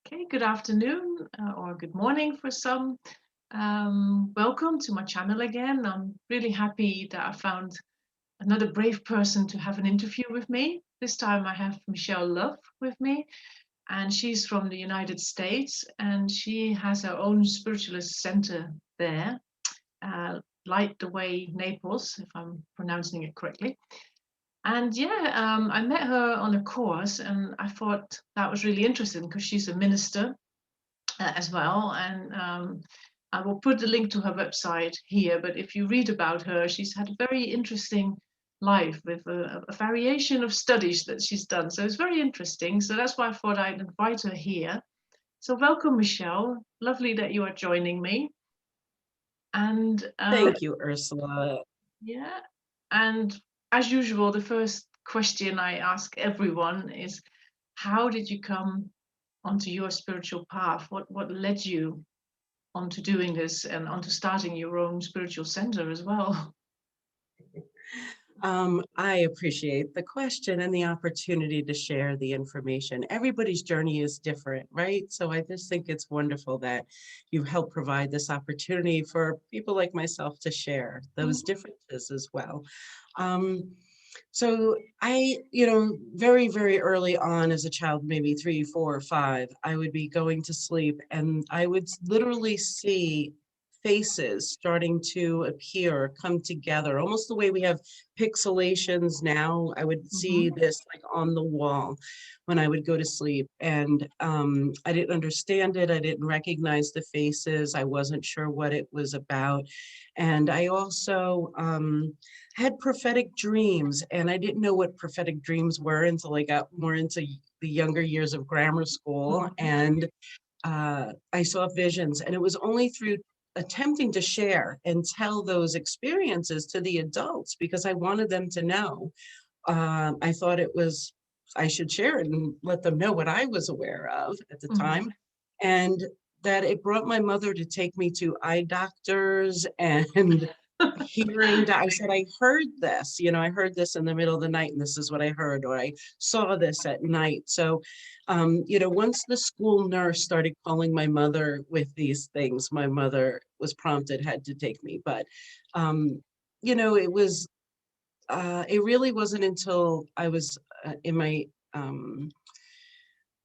Okay, good afternoon or good morning for some. Welcome to my channel again. I'm really happy that I found another brave person to have an interview with me. This time I have Michelle Love with me, and she's from the United States, and she has her own spiritualist center there, Light the Way Naples, if I'm pronouncing it correctly. And yeah, I met her on a course, and I thought that was really interesting because she's a minister as well. And I will put the link to her website here. But if you read about her, she's had a very interesting life with a variation of studies that she's done. So it's very interesting. So that's why I thought I'd invite her here. So welcome, Michelle. Lovely that you are joining me. And Thank you, Ursula. yeah, and as usual, the first question I ask everyone is, how did you come onto your spiritual path? What led you onto doing this and onto starting your own spiritual center as well? I appreciate the question and the opportunity to share the information. Everybody's journey is different, right? So I just think it's wonderful that you've helped provide this opportunity for people like myself to share those Mhm. differences as well. Um, so very, very early on as a child, maybe 3, 4, 5, I would be going to sleep and I would literally see faces starting to appear, come together, almost the way we have pixelations now. I would see Mhm. this like on the wall when I would go to sleep. And I didn't understand it. I didn't recognize the faces. I wasn't sure what it was about. And I also had prophetic dreams, and I didn't know what prophetic dreams were until I got more into the younger years of grammar school. Mhm. And I saw visions, and it was only through attempting to share and tell those experiences to the adults because I wanted them to know. I thought I should share it and let them know what I was aware of at the time. Mhm. And that it brought my mother to take me to eye doctors and I said, I heard this, I heard this in the middle of the night and this is what I heard, or I saw this at night. So, once the school nurse started calling my mother with these things, my mother was prompted, had to take me. But, it was, it really wasn't until I was in my,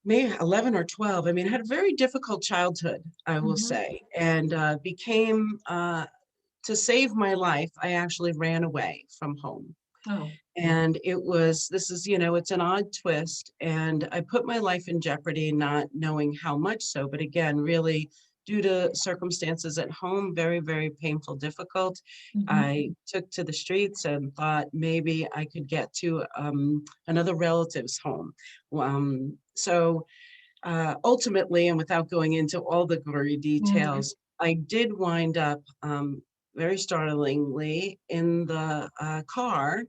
maybe 11 or 12. I mean, I had a very difficult childhood, I will Mhm. say, and to save my life, I actually ran away from home. Oh. And it's an odd twist. And I put my life in jeopardy, not knowing how much so, but again, really due to circumstances at home, very, very painful, difficult. Mhm. I took to the streets and thought maybe I could get to another relative's home. Ultimately, and without going into all the gory Mhm. details, I did wind up very startlingly in the car,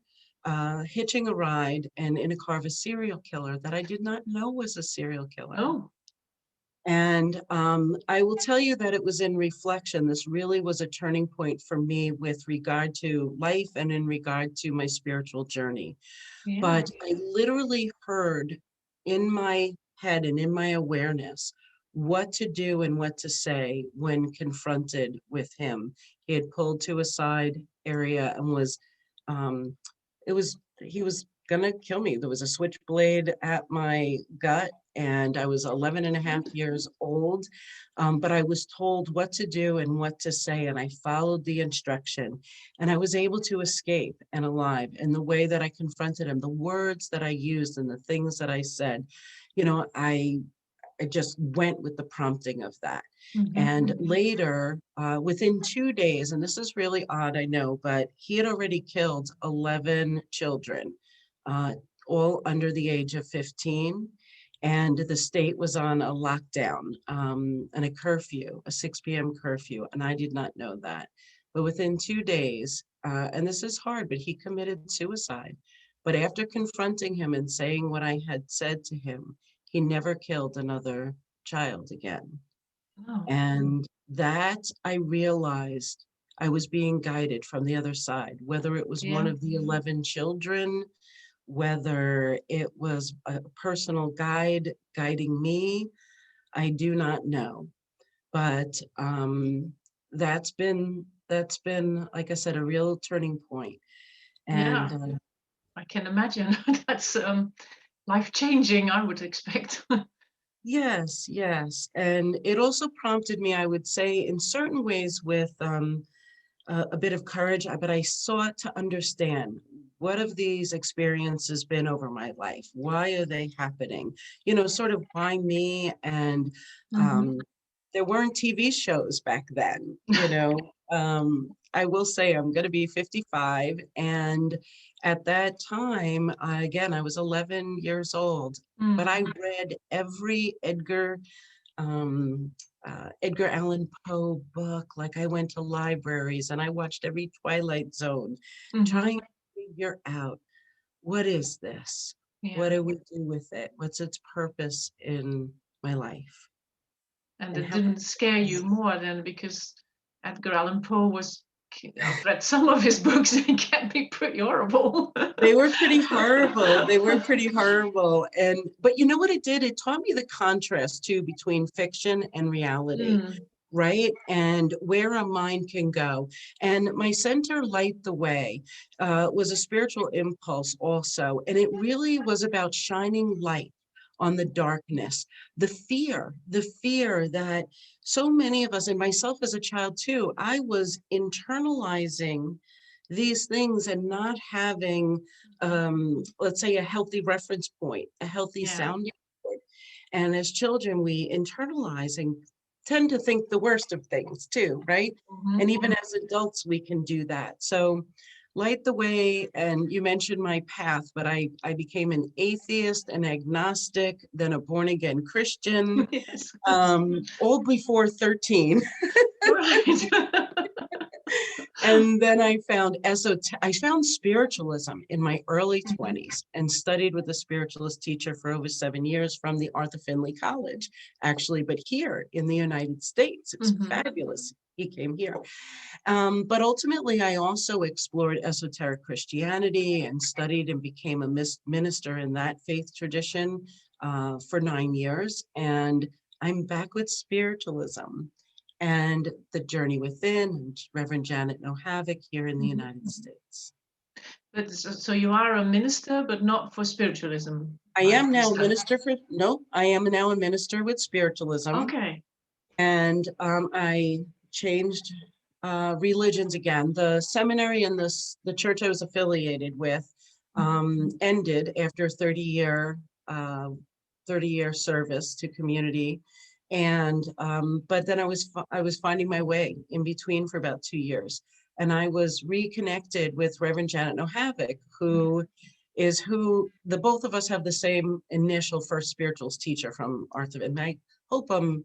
hitching a ride and in a car of a serial killer that I did not know was a serial killer. Oh. And I will tell you that it was in reflection. This really was a turning point for me with regard to life and in regard to my spiritual journey. Yeah. But I literally heard in my head and in my awareness what to do and what to say when confronted with him. He had pulled to a side area and um, he was gonna kill me. There was a switchblade at my gut, and I was 11 and a half years old. But I was told what to do and what to say, and I followed the instruction, and I was able to escape and alive. And the way that I confronted him, the words that I used, and the things that I said, you know, I I just went with the prompting of that. Mhm. And later, within 2 days, and this is really odd, I know, but he had already killed 11 children, uh, all under the age of 15. And the state was on a lockdown and a curfew, a 6 p.m. curfew. And I did not know that. But within 2 days, and this is hard, but he committed suicide. But after confronting him and saying what I had said to him, he never killed another child again. Oh. And that I realized I was being guided from the other side, whether it was one Yeah. of the 11 children, whether it was a personal guide guiding me. I do not know. But that's been, like I said, a real turning point. Yeah, And I can imagine. That's life-changing, I would expect. yes, yes. And it also prompted me, I would say, in certain ways with a bit of courage, but I sought to understand what have these experiences been over my life? Why are they happening? You know, sort of why me? And Hmm. um, there weren't TV shows back then, you know. I will say I'm going to be 55. And at that time, again, I was 11 years old, but I Mm. read every um, Edgar Allan Poe book. Like I went to libraries and I watched every Twilight Zone, Hmm. trying to figure out what is this? What Yeah, do we do with it? What's its purpose in my life? and And it how can didn't scare I you more then because Edgar Allan Poe was. I've read some of his books and it can be pretty horrible. they were pretty horrible. They were pretty horrible. And but you know what it did? It taught me the contrast too between fiction and reality, Mm. right? And where a mind can go. And my center, Light the Way, was a spiritual impulse also. And it really was about shining light on the darkness, the fear that so many of us, and myself as a child too, I was internalizing these things and not having, let's say, a healthy reference point, a healthy Yeah. sounding point. And as children, we internalize and tend to think the worst of things too, right? Hmm. And even as adults, we can do that. So Light the Way, and you mentioned my path, but I became an atheist, an agnostic, then a born again Christian, Yes. all before 13. Right. And then I found spiritualism in my early Mhm. 20s and studied with a spiritualist teacher for over 7 years from the Arthur Findlay College, actually, but here in the United States. It's Mhm. fabulous. He came here. But ultimately, I also explored esoteric Christianity and studied and became a minister in that faith tradition for 9 years. And I'm back with spiritualism and the journey within, and Reverend Janet No Havoc here in the Mhm. United States. But so you are a minister, but not for spiritualism, I I am now a understand. minister for, no, I am now a minister with spiritualism. Okay. And I changed religions again. The seminary and the church I was affiliated with ended after uh, 30-year service to community. And but then I was finding my way in between for about 2 years. And I was reconnected with Reverend Janet No Havoc, who the both of us have the same initial first spirituals teacher from Arthur. And I hope I'm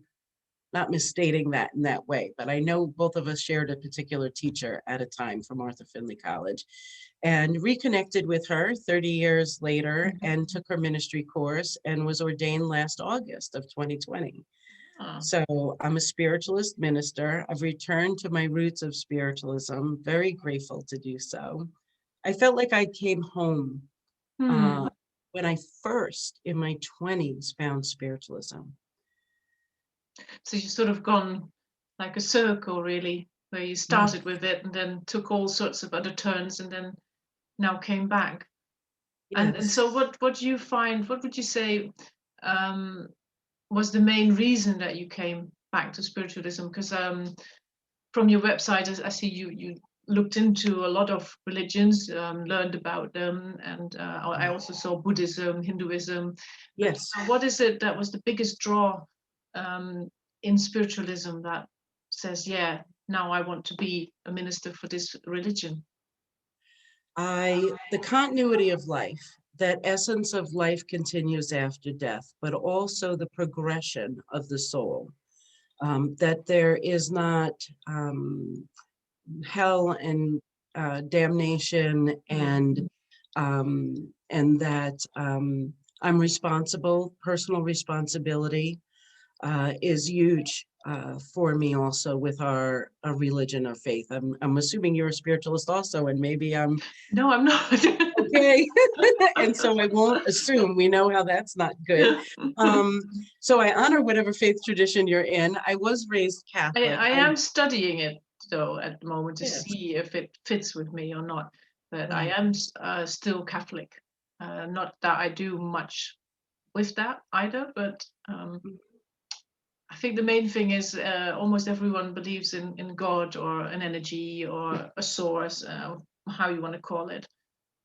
not misstating that in that way, but I know both of us shared a particular teacher at a time from Arthur Findlay College, and reconnected with her 30 years later Mhm. and took her ministry course and was ordained last August of 2020. Ah. So I'm a spiritualist minister. I've returned to my roots of spiritualism, very grateful to do so. I felt like I came home Hmm. uh, when I first in my 20s found spiritualism. So you've sort of gone like a circle, really, where you Yeah. started with it and then took all sorts of other turns and then now came back. And Yes. so what do you find, what would you say um, was the main reason that you came back to spiritualism? Because from your website, I see you looked into a lot of religions, learned about them, and I also saw Buddhism, Hinduism. But Yes. what is it that was the biggest draw um, in spiritualism that says, yeah, now I want to be a minister for this religion? The continuity of life, that essence of life continues after death, but also the progression of the soul. That there is not hell and damnation, Mm. and that I'm responsible. Personal responsibility is huge for me also with our religion of faith. I'm assuming you're a spiritualist also, and maybe I'm No, I'm not. Okay. And so I won't assume. We know how that's not good. So I honor whatever faith tradition you're in. I was raised Catholic. I am studying it though at the moment to Yes, see if it fits with me or not. But I right. am still Catholic. Not that I do much with that either, but I think the main thing is almost everyone believes in God or an energy or a source, how you want to call it.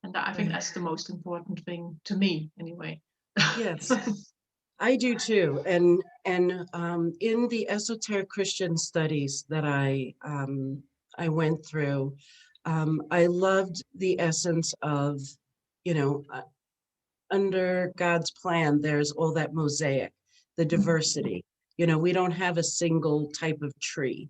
And I think Right. that's the most important thing to me, anyway. Yes, I do too. And in the esoteric Christian studies that I went through, I loved the essence of, you know, under God's plan, there's all that mosaic, the diversity. You know, we don't have a single type of tree.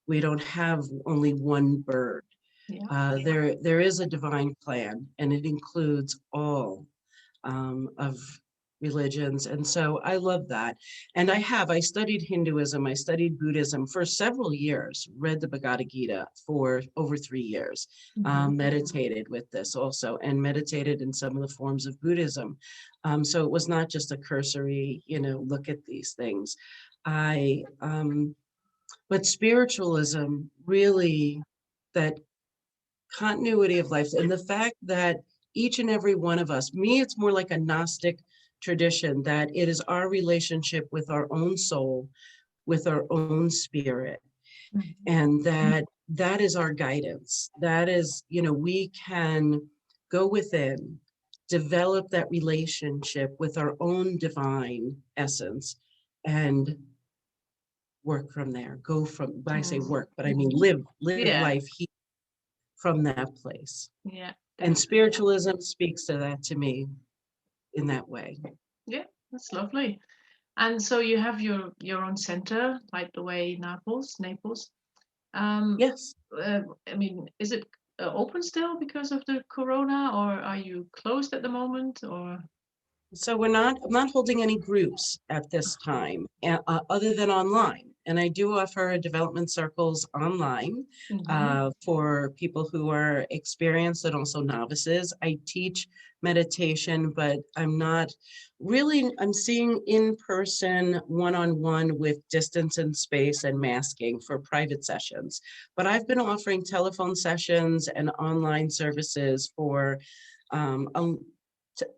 We don't have only one bird. Yeah. There is a divine plan, and it includes all of religions. And so I love that. And I studied Hinduism, I studied Buddhism for several years, read the Bhagavad Gita for over 3 years, meditated with this also, and meditated in some of the forms of Buddhism. So it was not just a cursory, look at these things. But spiritualism really, that continuity of life and the fact that each and every one of us, me, it's more like a Gnostic tradition, that it is our relationship with our own soul, with our own spirit, and that is our guidance. That is, we can go within, develop that relationship with our own divine essence, and work from there. Go from, when I say work, but I mean live Yeah. life from that place. Yeah. And Definitely. spiritualism speaks to that to me in that way. Yeah, that's lovely. And so you have your own center, like the way Naples. Um, Yes. I mean, is it open still because of the corona, or are you closed at the moment, or? So I'm not holding any groups at this time, other than online. And I do offer development circles online for people who are experienced and also novices. I teach meditation, but I'm seeing in person, one-on-one with distance and space and masking for private sessions. But I've been offering telephone sessions and online services for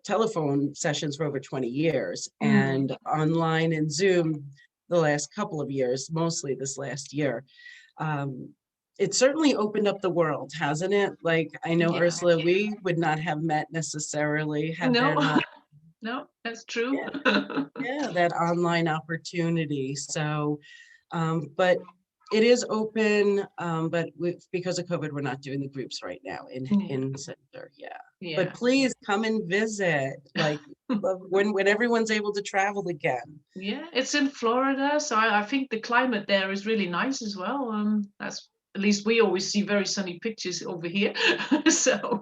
telephone sessions for over 20 years, and online and Zoom the last couple of years, mostly this last year. It certainly opened up the world, hasn't it? Like, I know, Yeah. Ursula, we would not have met necessarily had there No, not, no, that's true. yeah, that online opportunity. So, but it is open, but because of COVID, we're not doing the groups right now in center. Yeah. But Yeah. please come and visit, like, when everyone's able to travel again. Yeah, it's in Florida, so I think the climate there is really nice as well. That's at least we always see very sunny pictures over here. So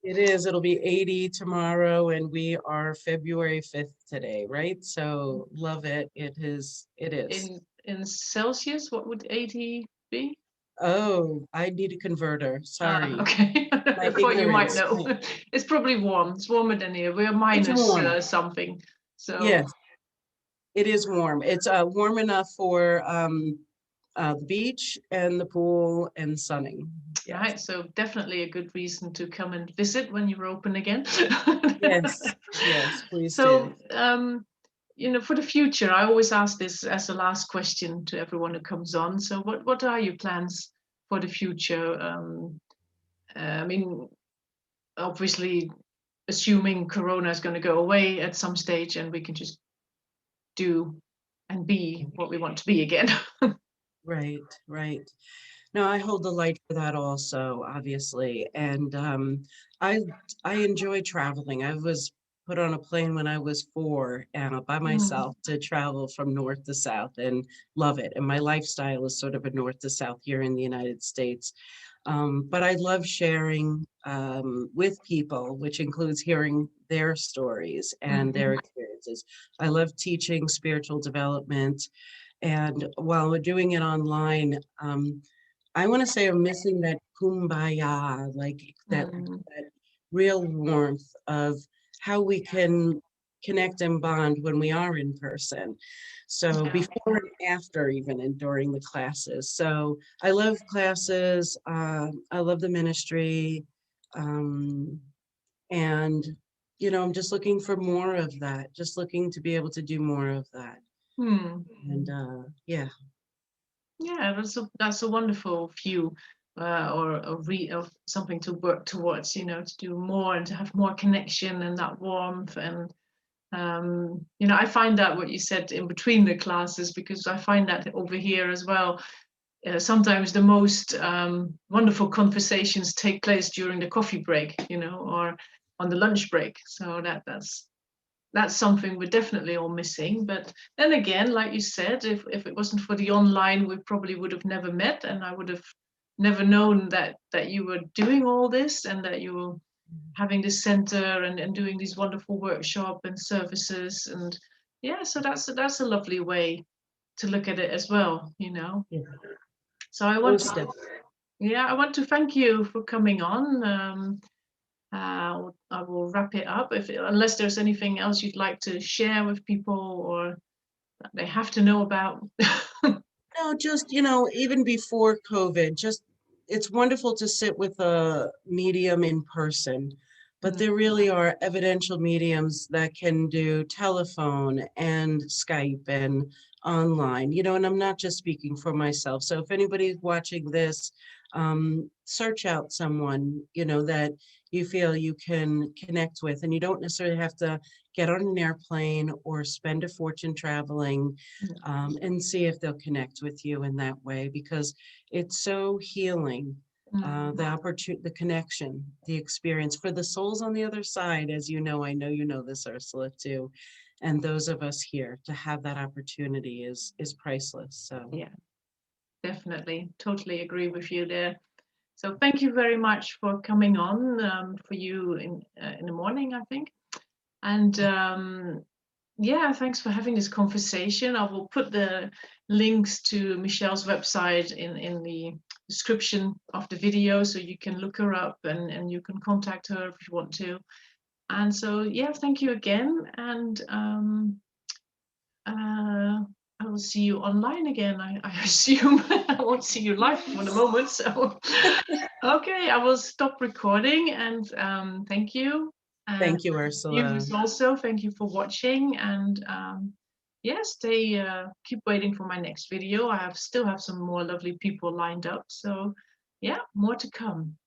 It is. It'll be 80 tomorrow, and we are February 5th today, right? So love it. It is. It is. in Celsius, what would 80 be? Oh, I need a converter. Sorry, Okay. my I thought you might ignorance. know. It's probably warm. It's warmer than here. We're It's minus warm. something. So Yes, it is warm. It's warm enough for the beach and the pool and sunning. Yes. right, so definitely a good reason to come and visit when you're open again. Yes. Yes. Please do. So, for the future, I always ask this as a last question to everyone who comes on. So, what are your plans for the future? I mean, obviously, assuming Corona is going to go away at some stage, and we can just do and be what we want to be again. Right. Right. No, I hold the light for that also, obviously. And I I enjoy traveling. I was put on a plane when I was 4 by myself to travel from north to south, and love it. And my lifestyle is sort of a north to south here in the United States. But I love sharing with people, which includes hearing their stories and their experiences. I love teaching spiritual development. And while we're doing it online, I want to say I'm missing that kumbaya, like that real warmth of how we can connect and bond when we are in person. So Yeah. before and after, even and during the classes. So I love classes. I love the ministry. Um, and, I'm just looking for more of that, just looking to be able to do more of that. Hmm. And yeah. Yeah, that's a wonderful view, or something to work towards. To do more and to have more connection and that warmth. And I find that what you said in between the classes, because I find that over here as well. Sometimes the most wonderful conversations take place during the coffee break, or on the lunch break. So that's something we're definitely all missing. But then again, like you said, if it wasn't for the online, we probably would have never met, and I would have never known that you were doing all this, and that you were having this center, and doing these wonderful workshop and services. And yeah, so that's a lovely way to look at it as well. Yeah. So Most definitely. I want to thank you for coming on. I will wrap it up, unless there's anything else you'd like to share with people, or that they have to know about. No, just, even before COVID, just it's wonderful to sit with a medium in person, but Mm, there really are evidential mediums that can do telephone and Skype and online, and I'm not just speaking for myself. So if anybody's watching this, search out someone, that you feel you can connect with, and you don't necessarily have to get on an airplane or spend a fortune traveling, and see if they'll connect with you in that way, because it's so healing. mm, The opportunity, the connection, the experience for the souls on the other side, as you know, I know you know this, Ursula, too, and those of us here, to have that opportunity is priceless. So yeah, definitely, totally agree with you there. So thank you very much for coming on, for you in the morning, I think. And yeah, thanks for having this conversation. I will put the links to Michelle's website in the description of the video, so you can look her up, and you can contact her if you want to. And so, yeah, thank you again. And I will see you online again, I assume. I won't see you live for the moment. So, okay, I will stop recording, and thank you. And thank you, Ursula. viewers also, thank you for watching. And yeah, keep waiting for my next video. Still have some more lovely people lined up. So yeah, more to come.